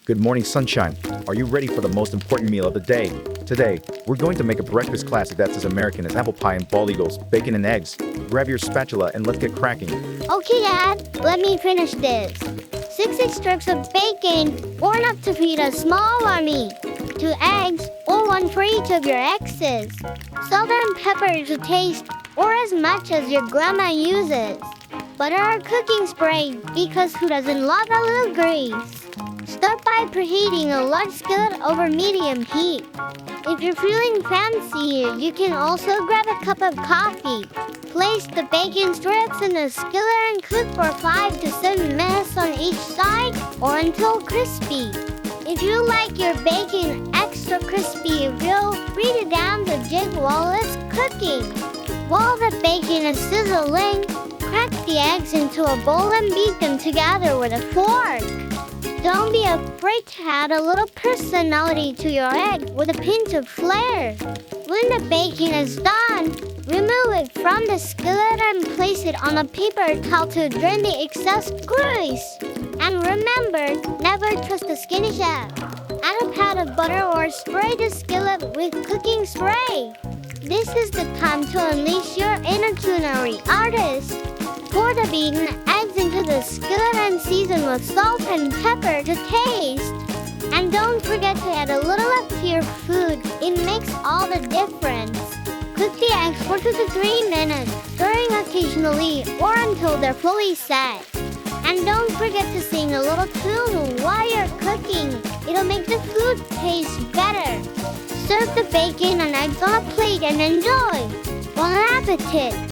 Good morning, sunshine. Are you ready for the most important meal of the day? Today, we're going to make a breakfast classic that's as American as apple pie and bald eagles, bacon and eggs. Grab your spatula and let's get cracking. Okay, Dad, let me finish this. 6 strips of bacon, or enough to feed a small army. 2 eggs, or 1 for each of your exes. Salt and pepper to taste, or as much as your grandma uses. Butter or cooking spray, because who doesn't love a little grease? Start by preheating a large skillet over medium heat. If you're feeling fancy, you can also grab a cup of coffee. Place the bacon strips in the skillet and cook for 5 to 7 minutes on each side or until crispy. If you like your bacon extra crispy, feel free to down the jig while it's cooking. While the bacon is sizzling, crack the eggs into a bowl and beat them together with a fork. Don't be afraid to add a little personality to your egg with a pinch of flair. When the bacon is done, remove it from the skillet and place it on a paper towel to drain the excess grease. And remember, never trust a skinny chef. Add a pat of butter or spray the skillet with cooking spray. This is the time to unleash your inner culinary artist. Pour the beaten eggs into the skillet and season with salt and pepper to taste. And don't forget to add a little love to your food. It makes all the difference. Cook the eggs for 2 to 3 minutes, stirring occasionally or until they're fully set. And don't forget to sing a little tune while you're cooking. It'll make the food taste better. Serve the bacon and eggs on a plate and enjoy. Bon appetit!